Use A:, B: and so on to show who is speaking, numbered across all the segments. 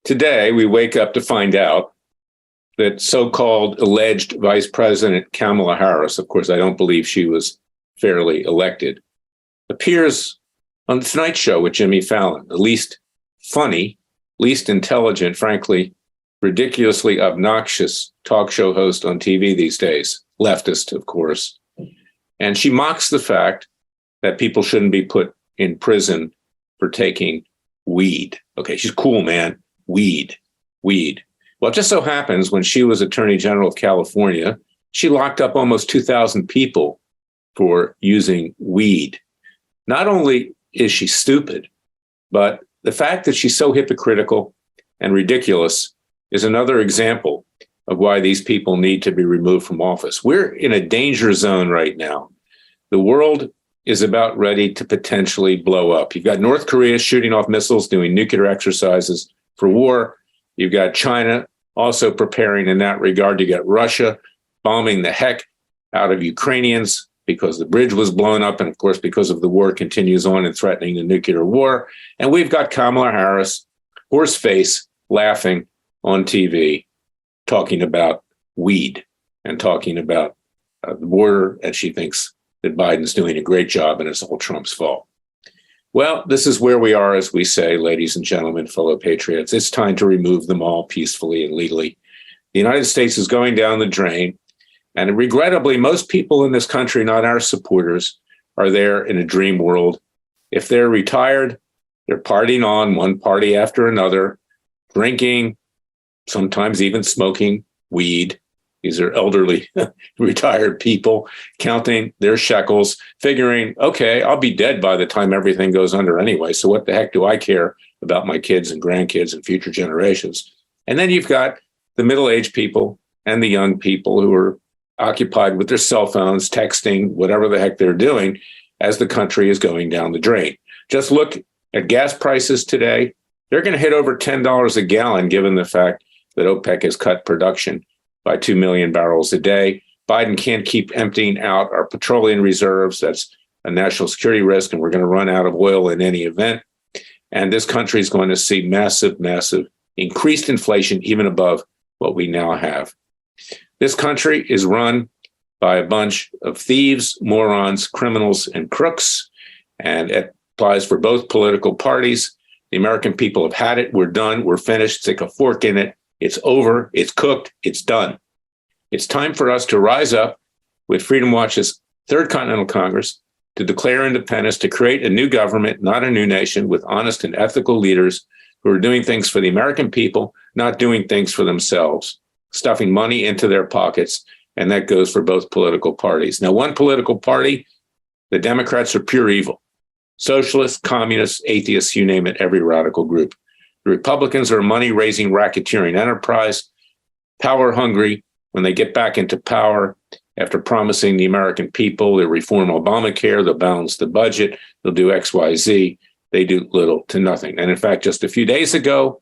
A: Today, we wake up to find out that so-called alleged Vice President Kamala Harris, of course, I don't believe she was fairly elected, appears on the Tonight Show with Jimmy Fallon, the least funny, least intelligent, frankly, ridiculously obnoxious talk show host on TV these days, leftist, of course. And she mocks the fact that people shouldn't be put in prison for taking weed. Okay, she's cool, man. Weed. Well, it just so happens when she was Attorney General of California, she locked up almost 2,000 people for using weed. Not only is she stupid, but the fact that she's so hypocritical and ridiculous is another example of why these people need to be removed from office. We're in a danger zone right now. The world is about ready to potentially blow up. You've got North Korea shooting off missiles, doing nuclear exercises for war. You've got China also preparing in that regard. You got Russia bombing the heck out of Ukrainians because the bridge was blown up. And of course, because of the war continues on and threatening the nuclear war. And we've got Kamala Harris, horse face, laughing on TV, talking about weed and talking about the border. And she thinks that Biden's doing a great job and it's all Trump's fault. Well, this is where we are, as we say, ladies and gentlemen, fellow patriots. It's time to remove them all peacefully and legally. The United States is going down the drain. And regrettably, most people in this country, not our supporters, are there in a dream world. If they're retired, they're partying on one party after another, drinking, sometimes even smoking weed. These are elderly, retired people counting their shekels, figuring, okay, I'll be dead by the time everything goes under anyway. So what the heck do I care about my kids and grandkids and future generations? And then you've got the middle-aged people and the young people who are occupied with their cell phones, texting, whatever the heck they're doing as the country is going down the drain. Just look at gas prices today. They're going to hit over $10 a gallon, given the fact that OPEC has cut production by 2 million barrels a day. Biden can't keep emptying out our petroleum reserves. That's a national security risk, and we're going to run out of oil in any event. And this country is going to see massive increased inflation, even above what we now have. This country is run by a bunch of thieves, morons, criminals, and crooks, and it applies for both political parties. The American people have had it. We're done. We're finished. Stick a fork in it. It's over. It's cooked. It's done. It's time for us to rise up with Freedom Watch's Third Continental Congress to declare independence, to create a new government, not a new nation, with honest and ethical leaders who are doing things for the American people, not doing things for themselves, stuffing money into their pockets. And that goes for both political parties. Now, one political party, the Democrats, are pure evil. Socialists, communists, atheists, you name it, every radical group. The Republicans are a money-raising racketeering enterprise, power-hungry. When they get back into power, after promising the American people they'll reform Obamacare, they'll balance the budget, they'll do X, Y, Z, they do little to nothing. And in fact, just a few days ago,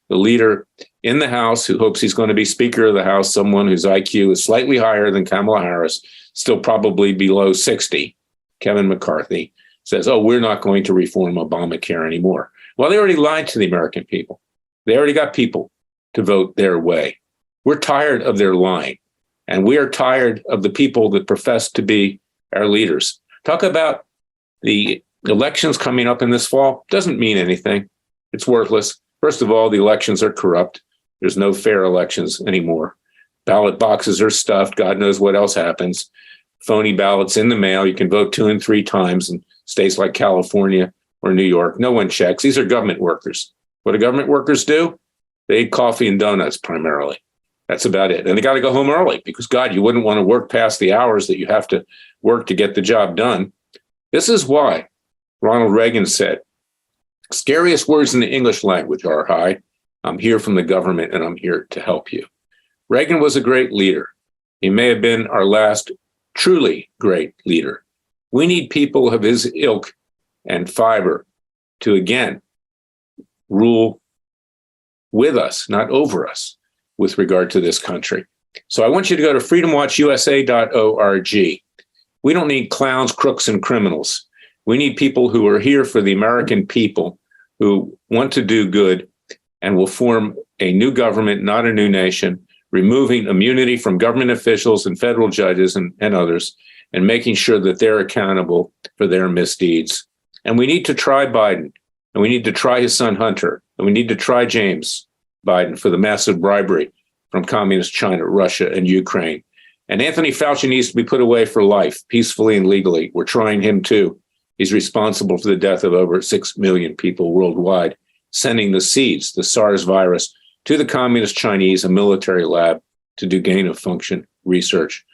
A: the leader in the House, who hopes he's going to be Speaker of the House, someone whose IQ is slightly higher than Kamala Harris, still probably below 60, Kevin McCarthy, says, oh, we're not going to reform Obamacare anymore. Well, they already lied to the American people. They already got people to vote their way. We're tired of their lying, and we are tired of the people that profess to be our leaders. Talk about the elections coming up in this fall. Doesn't mean anything. It's worthless. First of all, the elections are corrupt. There's no fair elections anymore. Ballot boxes are stuffed. God knows what else happens. Phony ballots in the mail. You can vote 2 and 3 times in states like California or New York. No one checks. These are government workers. What do government workers do? They eat coffee and donuts primarily. That's about it. And they got to go home early because, God, you wouldn't want to work past the hours that you have to work to get the job done. This is why Ronald Reagan said, scariest words in the English language are, hi, I'm here from the government and I'm here to help you. Reagan was a great leader. He may have been our last truly great leader. We need people of his ilk and fiber to, again, rule with us, not over us, with regard to this country. So I want you to go to freedomwatchusa.org. We don't need clowns, crooks, and criminals. We need people who are here for the American people, who want to do good and will form a new government, not a new nation, removing immunity from government officials and federal judges and others, and making sure that they're accountable for their misdeeds. And we need to try Biden, and we need to try his son Hunter, and we need to try James Biden for the massive bribery from communist China, Russia, and Ukraine. And Anthony Fauci needs to be put away for life, peacefully and legally. We're trying him too. He's responsible for the death of over 6 million people worldwide, sending the seeds, the SARS virus, to the communist Chinese, a military lab, to do gain-of-function research,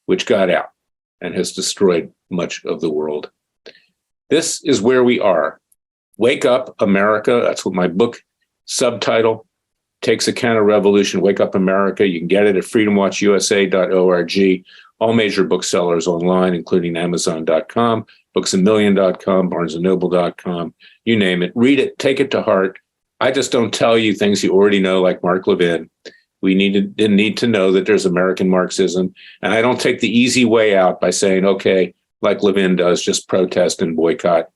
A: which got out and has destroyed much of the world. This is where we are. Wake up, America. That's what my book subtitle takes a counter-revolution. Wake up, America. You can get it at freedomwatchusa.org. All major booksellers online, including Amazon.com, booksamillion.com, barnesandnoble.com, you name it. Read it, take it to heart. I just don't tell you things you already know, like Mark Levin. We need to know that there's American Marxism. And I don't take the easy way out by saying, okay, like Levin does, just protest and boycott.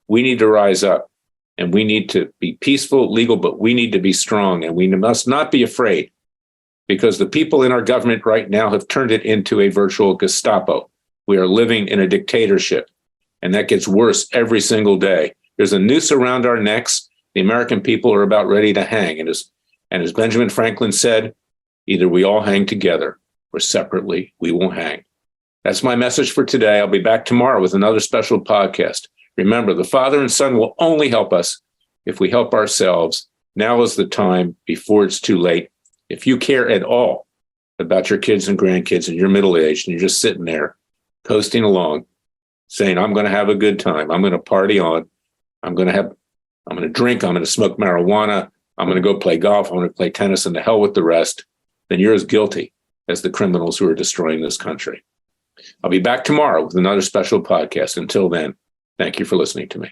A: We need to rise up, and we need to be peaceful, legal, but we need to be strong, and we must not be afraid, because the people in our government right now have turned it into a virtual Gestapo. We are living in a dictatorship, and that gets worse every single day. There's a noose around our necks. The American people are about ready to hang. And as Benjamin Franklin said, either we all hang together or separately we will hang. That's my message for today. I'll be back tomorrow with another special podcast. Remember, the Father and Son will only help us if we help ourselves. Now is the time before it's too late. If you care at all about your kids and grandkids and you're middle-aged and you're just sitting there coasting along saying, I'm going to have a good time. I'm going to party on. I'm going to drink. I'm going to smoke marijuana. I'm going to go play golf. I'm going to play tennis, and to hell with the rest. Then you're as guilty as the criminals who are destroying this country. I'll be back tomorrow with another special podcast. Until then, thank you for listening to me.